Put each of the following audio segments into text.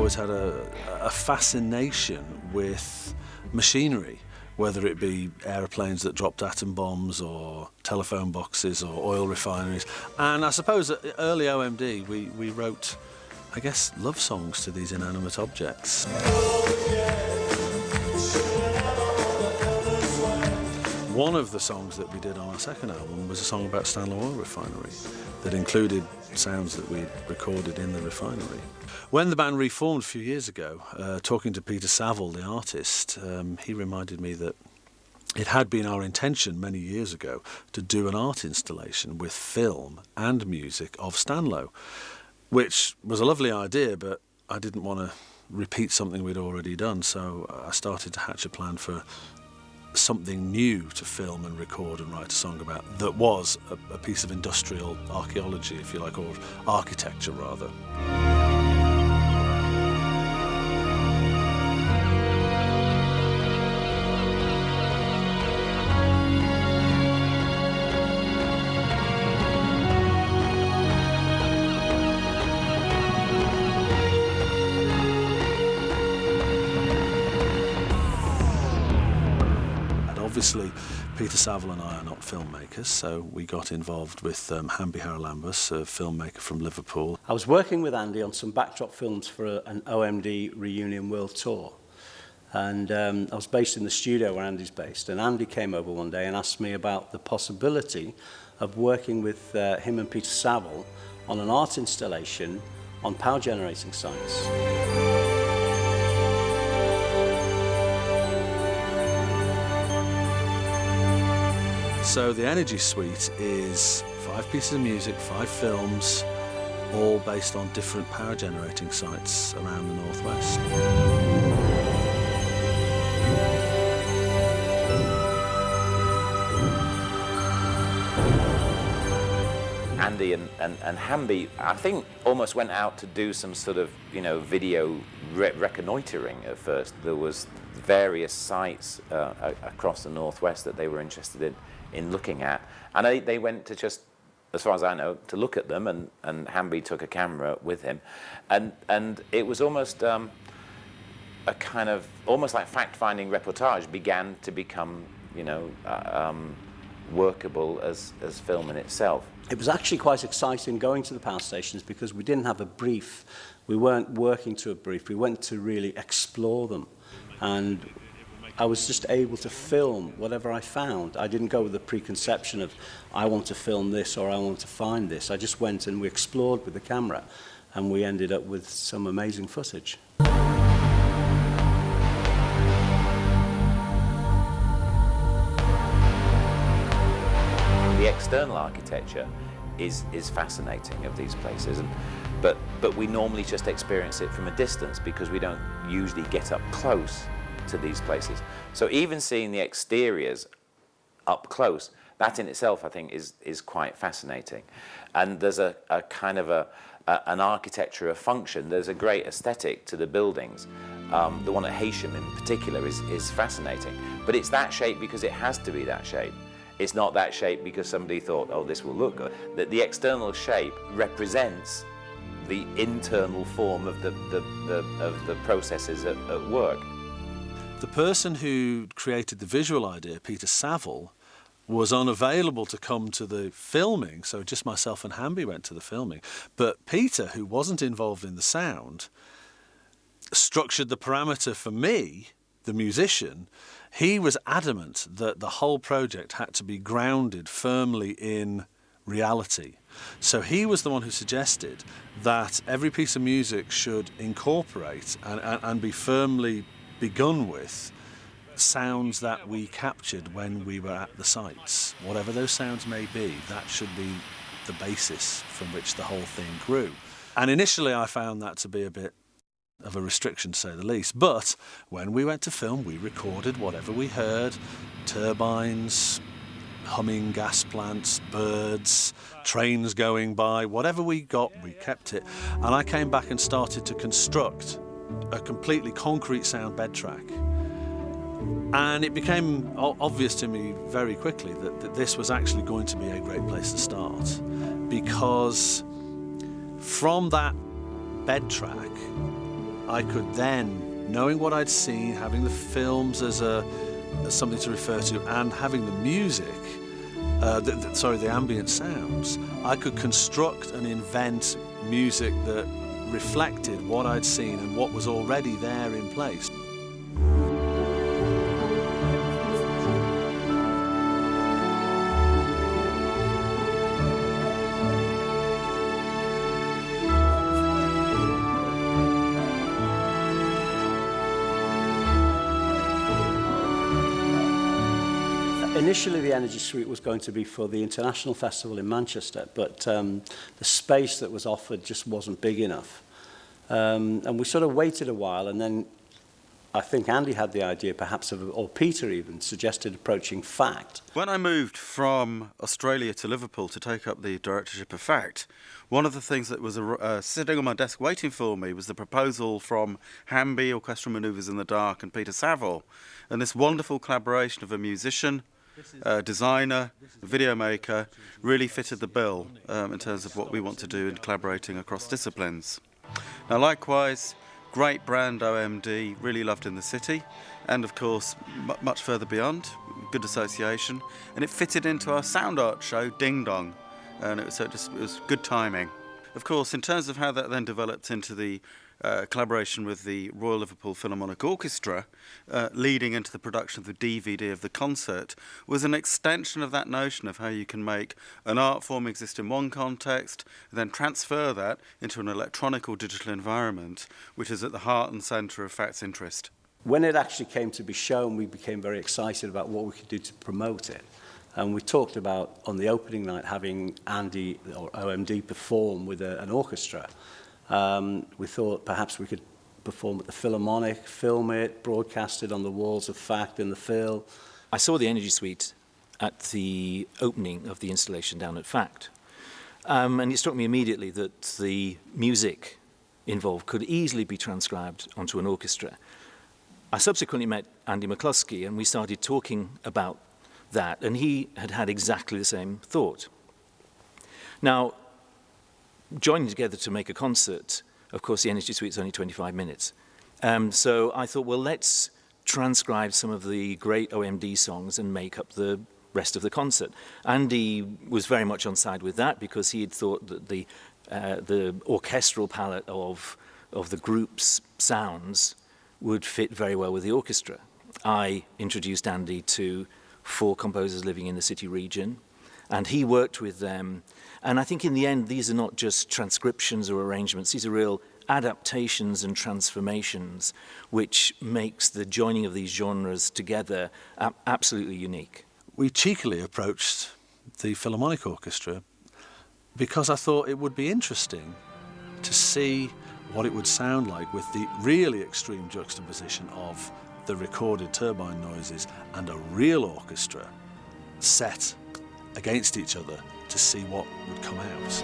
always had a fascination with machinery, whether it be aeroplanes that dropped atom bombs or telephone boxes or oil refineries. And I suppose at early OMD we wrote, I guess, love songs to these inanimate objects. One of the songs that we did on our second album was a song about Stanlow Oil Refinery that included sounds that we'd recorded in the refinery. When the band reformed a few years ago, talking to Peter Saville, the artist, he reminded me that it had been our intention many years ago to do an art installation with film and music of Stanlow, which was a lovely idea, but I didn't want to repeat something we'd already done, so I started to hatch a plan for something new to film and record and write a song about that was a piece of industrial archaeology, if you like, or architecture rather. Obviously, Peter Saville and I are not filmmakers, so we got involved with Hamby Haralambous, a filmmaker from Liverpool. I was working with Andy on some backdrop films for an OMD reunion world tour. And I was based in the studio where Andy's based, and Andy came over one day and asked me about the possibility of working with him and Peter Saville on an art installation on power generating sites. So the Energy Suite is 5 pieces of music, 5 films, all based on different power generating sites around the northwest. Andy and Hamby, I think, almost went out to do some sort of, video reconnoitering at first. There was various sites across the northwest that they were interested in looking at, and they went to just, as far as I know, to look at them, and Hamby took a camera with him, and it was almost a kind of, almost like fact-finding reportage began to become, workable as film in itself. It was actually quite exciting going to the power stations because we didn't have a brief. We weren't working to a brief. We went to really explore them. And I was just able to film whatever I found. I didn't go with the preconception of, I want to film this or I want to find this. I just went and we explored with the camera, and we ended up with some amazing footage. The external architecture is fascinating of these places, but we normally just experience it from a distance because we don't usually get up close to these places. So even seeing the exteriors up close, that in itself I think is quite fascinating. And there's a kind of an architecture, a function. There's a great aesthetic to the buildings. The one at Heysham in particular is fascinating, but it's that shape because it has to be that shape. It's not that shape because somebody thought, oh, this will look good. That the external shape represents the internal form of the processes at work. The person who created the visual idea, Peter Saville, was unavailable to come to the filming, so just myself and Hamby went to the filming. But Peter, who wasn't involved in the sound, structured the parameter for me, the musician. He was adamant that the whole project had to be grounded firmly in reality. So he was the one who suggested that every piece of music should incorporate and be firmly begun with sounds that we captured when we were at the sites. Whatever those sounds may be, that should be the basis from which the whole thing grew. And initially I found that to be a bit of a restriction, to say the least, but when we went to film, we recorded whatever we heard: turbines, humming gas plants, birds, trains going by, whatever we got, we kept it. And I came back and started to construct a completely concrete sound bed track. And it became obvious to me very quickly that this was actually going to be a great place to start, because from that bed track I could then, knowing what I'd seen, having the films as something to refer to, and having the music, the ambient sounds, I could construct and invent music that reflected what I'd seen and what was already there in place. Initially, the Energy Suite was going to be for the International Festival in Manchester, but the space that was offered just wasn't big enough. And we sort of waited a while, and then I think Andy had the idea, perhaps, or Peter even, suggested approaching FACT. When I moved from Australia to Liverpool to take up the directorship of FACT, one of the things that was sitting on my desk waiting for me was the proposal from Hamby, Orchestral Manoeuvres in the Dark, and Peter Saville, and this wonderful collaboration of a musician, designer, video maker, really fitted the bill in terms of what we want to do in collaborating across disciplines. Now, likewise, great brand OMD, really loved in the city, and of course much further beyond, good association, and it fitted into our sound art show Ding Dong, and it was good timing. Of course, in terms of how that then developed into the collaboration with the Royal Liverpool Philharmonic Orchestra, leading into the production of the DVD of the concert, was an extension of that notion of how you can make an art form exist in one context, and then transfer that into an electronic or digital environment, which is at the heart and centre of FACT's interest. When it actually came to be shown, we became very excited about what we could do to promote it. And we talked about, on the opening night, having Andy, or OMD, perform with an orchestra. We thought perhaps we could perform at the Philharmonic, film it, broadcast it on the walls of FACT in the Phil. I saw the Energy Suite at the opening of the installation down at FACT. And it struck me immediately that the music involved could easily be transcribed onto an orchestra. I subsequently met Andy McCluskey, and we started talking about that, and he had had exactly the same thought. Now, joining together to make a concert, of course, the Energy Suite is only 25 minutes. So I thought, well, let's transcribe some of the great OMD songs and make up the rest of the concert. Andy was very much on side with that because he had thought that the orchestral palette of the group's sounds would fit very well with the orchestra. I introduced Andy to 4 composers living in the city region, and he worked with them. And I think in the end, these are not just transcriptions or arrangements, these are real adaptations and transformations, which makes the joining of these genres together absolutely unique. We cheekily approached the Philharmonic Orchestra because I thought it would be interesting to see what it would sound like with the really extreme juxtaposition of the recorded turbine noises and a real orchestra set against each other to see what would come out.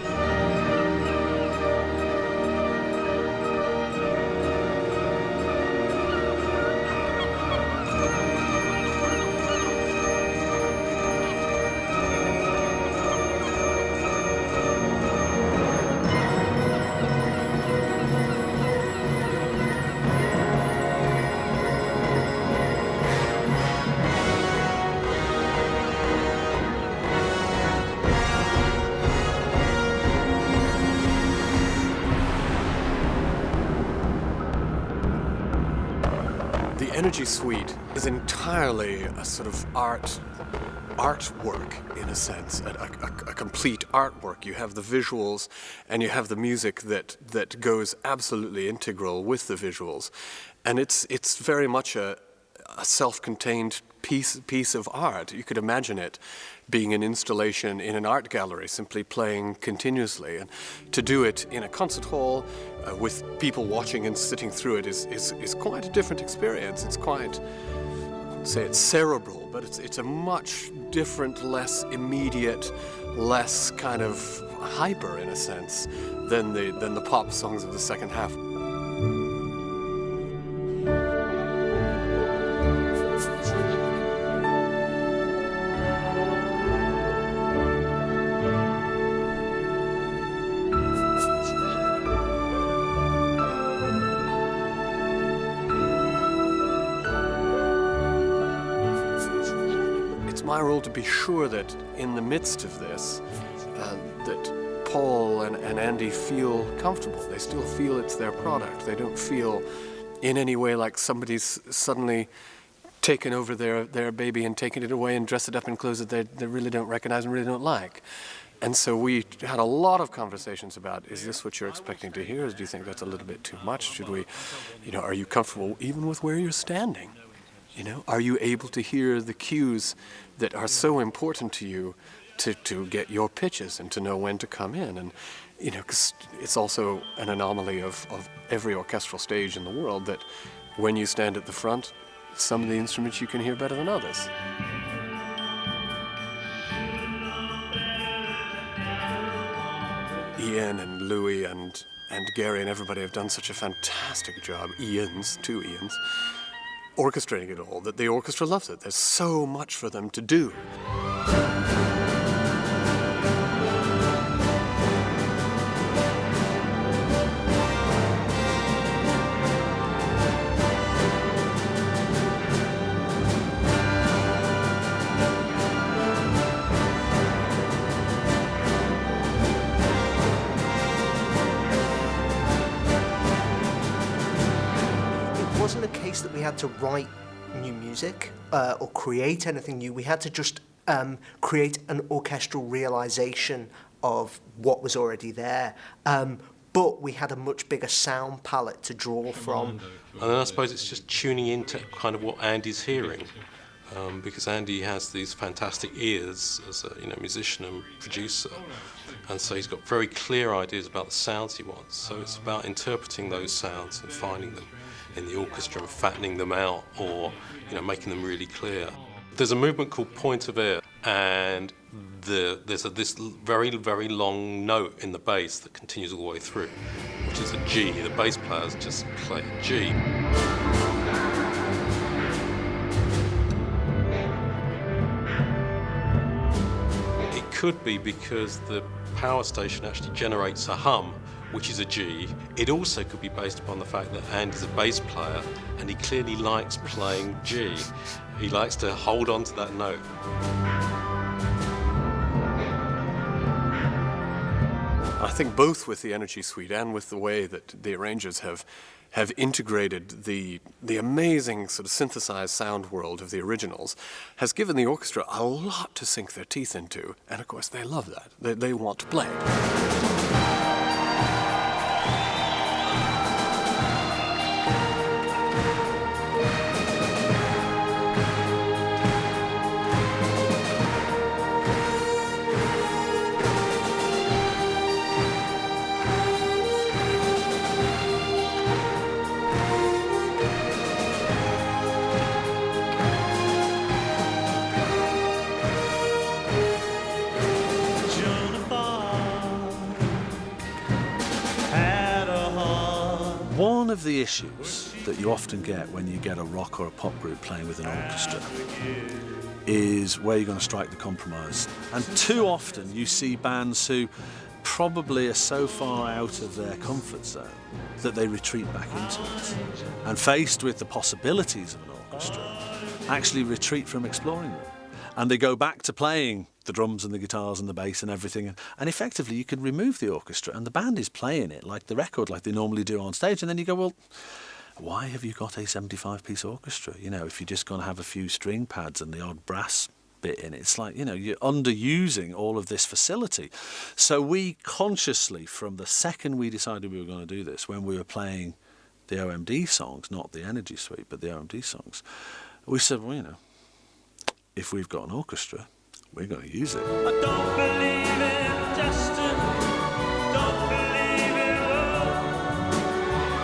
The Energy Suite is entirely a sort of artwork in a sense, a complete artwork. You have the visuals and you have the music that goes absolutely integral with the visuals, and it's very much a self-contained piece of art. You could imagine it being an installation in an art gallery, simply playing continuously. And to do it in a concert hall with people watching and sitting through it is quite a different experience. It's quite, I wouldn't say it's cerebral, but it's a much different, less immediate, less kind of hyper in a sense than the pop songs of the second half. my role to be sure that in the midst of this, that Paul and Andy feel comfortable. They still feel it's their product. They don't feel in any way like somebody's suddenly taken over their baby and taken it away and dressed it up in clothes that they really don't recognize and really don't like. And so we had a lot of conversations about, is this what you're expecting to hear? Do you think that's a little bit too much? Should we, are you comfortable even with where you're standing? Are you able to hear the cues that are so important to you to get your pitches and to know when to come in? And, because it's also an anomaly of every orchestral stage in the world that when you stand at the front, some of the instruments you can hear better than others. Ian and Louis and Gary and everybody have done such a fantastic job, two Ians, orchestrating it all, that the orchestra loves it. There's so much for them to do. It wasn't a case that we had to write new music or create anything new. We had to just create an orchestral realization of what was already there. But we had a much bigger sound palette to draw from. And then I suppose it's just tuning into kind of what Andy's hearing, because Andy has these fantastic ears as a musician and producer, and so he's got very clear ideas about the sounds he wants. So it's about interpreting those sounds and finding them in the orchestra and fattening them out, or making them really clear. There's a movement called point of ear, and there's this very, very long note in the bass that continues all the way through, which is a G. The bass players just play a G. It could be because the power station actually generates a hum, which is a G. It also could be based upon the fact that Andy's a bass player and he clearly likes playing G. He likes to hold on to that note. I think both with the Energy Suite and with the way that the arrangers have integrated the amazing sort of synthesized sound world of the originals has given the orchestra a lot to sink their teeth into, and of course they love that. They want to play. One of the issues that you often get when you get a rock or a pop group playing with an orchestra is where you're going to strike the compromise. And too often you see bands who probably are so far out of their comfort zone that they retreat back into it. And faced with the possibilities of an orchestra, actually retreat from exploring them. And they go back to playing the drums and the guitars and the bass and everything. And effectively, you can remove the orchestra and the band is playing it like the record, like they normally do on stage. And then you go, well, why have you got a 75-piece orchestra? If you're just going to have a few string pads and the odd brass bit in it, it's like, you're underusing all of this facility. So we consciously, from the second we decided we were going to do this, when we were playing the OMD songs, not the Energy Suite, but the OMD songs, we said, well, if we've got an orchestra, we're going to use it. I don't believe in destiny, don't believe in love,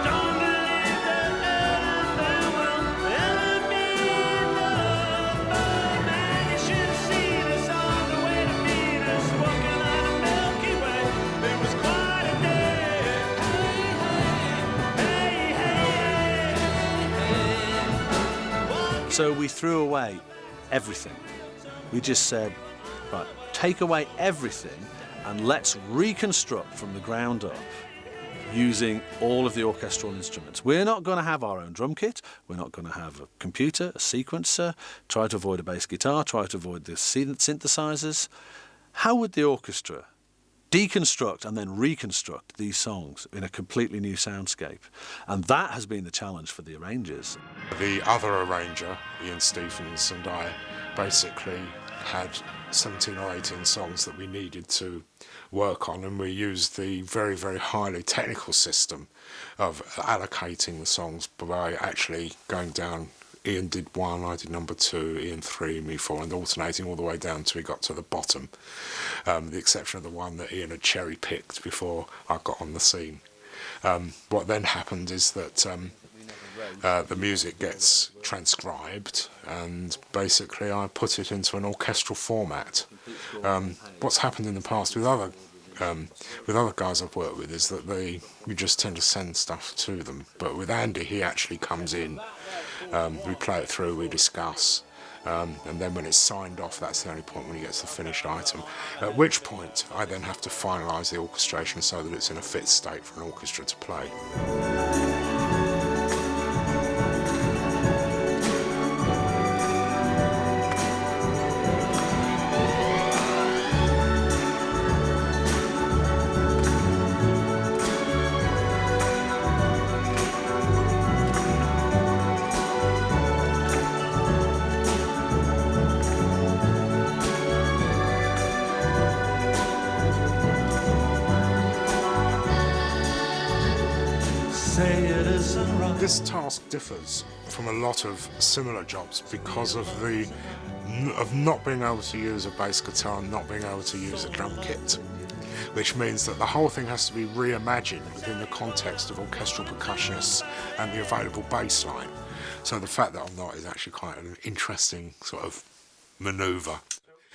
don't believe that anything will ever be loved by man. You should see this on the way to Venus, walking on the Milky Way. There was quite a day. Hey, hey, hey. So we threw away everything. We just said, right, take away everything and let's reconstruct from the ground up using all of the orchestral instruments. We're not going to have our own drum kit, we're not going to have a computer, a sequencer, try to avoid a bass guitar, try to avoid the synthesizers. How would the orchestra deconstruct and then reconstruct these songs in a completely new soundscape? And that has been the challenge for the arrangers. The other arranger, Ian Stephens, and I basically had 17 or 18 songs that we needed to work on, and we used the very, very highly technical system of allocating the songs by actually going down. Ian did one, I did number two, Ian three, me four, and alternating all the way down till we got to the bottom, the exception of the one that Ian had cherry-picked before I got on the scene. What then happened is that the music gets transcribed, and basically I put it into an orchestral format. What's happened in the past with other guys I've worked with is that we just tend to send stuff to them, but with Andy he actually comes in, we play it through, we discuss, and then when it's signed off, that's the only point when he gets the finished item, at which point I then have to finalise the orchestration so that it's in a fit state for an orchestra to play. This task differs from a lot of similar jobs because of not being able to use a bass guitar and not being able to use a drum kit, which means that the whole thing has to be reimagined within the context of orchestral percussionists and the available bass line. So the fact that I'm not is actually quite an interesting sort of manoeuvre.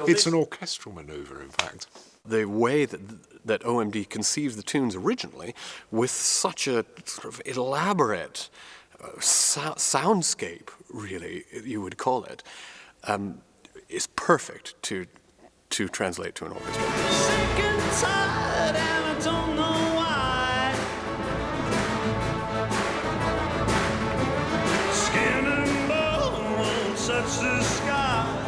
It's an orchestral manoeuvre, in fact. The way that OMD conceived the tunes originally, with such a sort of elaborate soundscape, really, you would call it, is perfect to translate to an orchestra. Sick and tired, and I don't know why. Skin and bone won't touch the sky.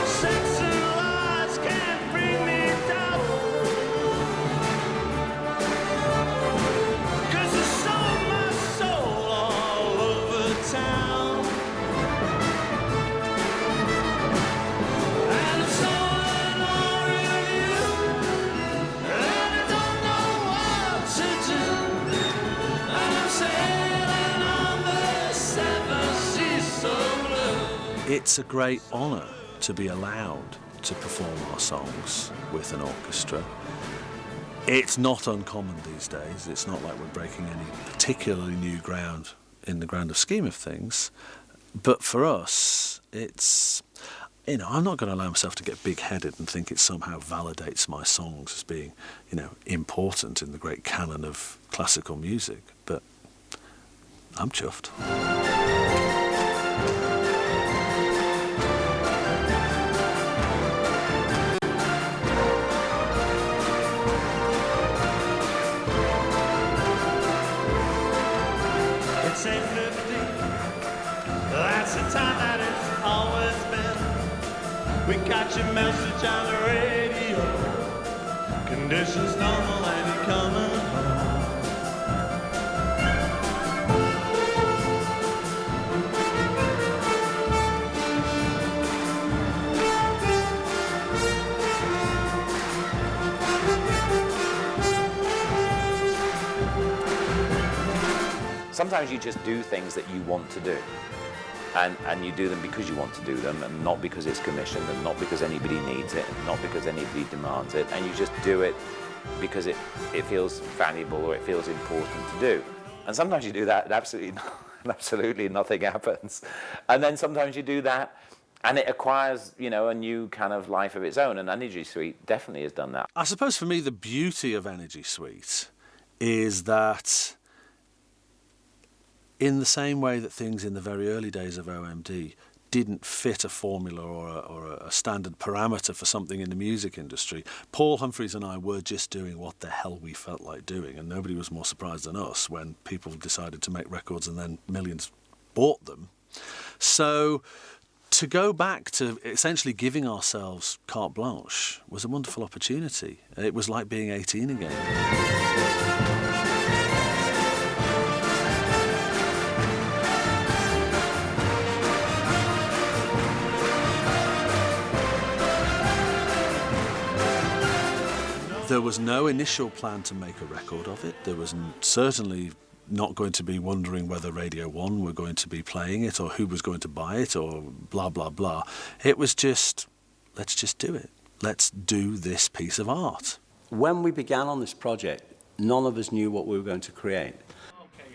Sex and lies can't bring me down. 'Cause I sold my soul all over town. And it's all on review, and I don't know what to do. And I'm sailing on the seven seas so blue. It's a great honour to be allowed to perform our songs with an orchestra. It's not uncommon these days. It's not like we're breaking any particularly new ground in the grander scheme of things. But for us, it's, I'm not going to allow myself to get big-headed and think it somehow validates my songs as being, important in the great canon of classical music. But I'm chuffed. It's 8:50, that's the time that it's always been. We got your message on the radio, conditions normal and you're coming home. Sometimes you just do things that you want to do, and you do them because you want to do them, and not because it's commissioned, and not because anybody needs it, and not because anybody demands it, and you just do it because it feels valuable or it feels important to do. And sometimes you do that and absolutely nothing happens. And then sometimes you do that and it acquires, a new kind of life of its own, and Energy Suite definitely has done that. I suppose for me the beauty of Energy Suite is that in the same way that things in the very early days of OMD didn't fit a formula or a standard parameter for something in the music industry. Paul Humphreys and I were just doing what the hell we felt like doing, and nobody was more surprised than us when people decided to make records and then millions bought them. So to go back to essentially giving ourselves carte blanche was a wonderful opportunity. It was like being 18 again. There was no initial plan to make a record of it. There was certainly not going to be wondering whether Radio 1 were going to be playing it or who was going to buy it or blah, blah, blah. It was just, let's just do it. Let's do this piece of art. When we began on this project, none of us knew what we were going to create.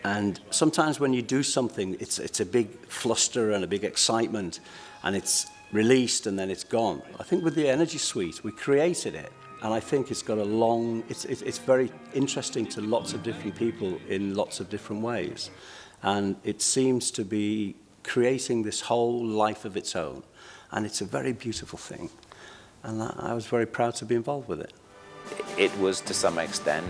And sometimes when you do something, it's a big fluster and a big excitement, and it's released and then it's gone. I think with the Energy Suite, we created it. And I think it's got a long, it's very interesting to lots of different people in lots of different ways. And it seems to be creating this whole life of its own. And it's a very beautiful thing. And I was very proud to be involved with it. It was to some extent,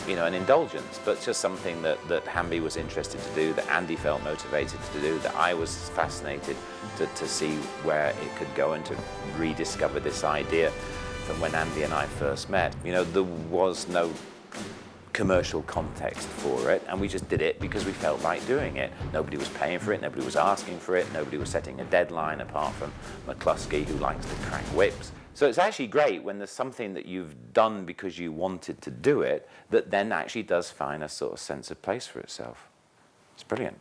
you know, an indulgence, but just something that Hamby was interested to do, that Andy felt motivated to do, that I was fascinated to see where it could go and to rediscover this idea. From when Andy and I first met, you know, there was no commercial context for it, and we just did it because we felt like doing it. Nobody was paying for it, nobody was asking for it, nobody was setting a deadline apart from McCluskey, who likes to crack whips. So it's actually great when there's something that you've done because you wanted to do it that then actually does find a sort of sense of place for itself. It's brilliant.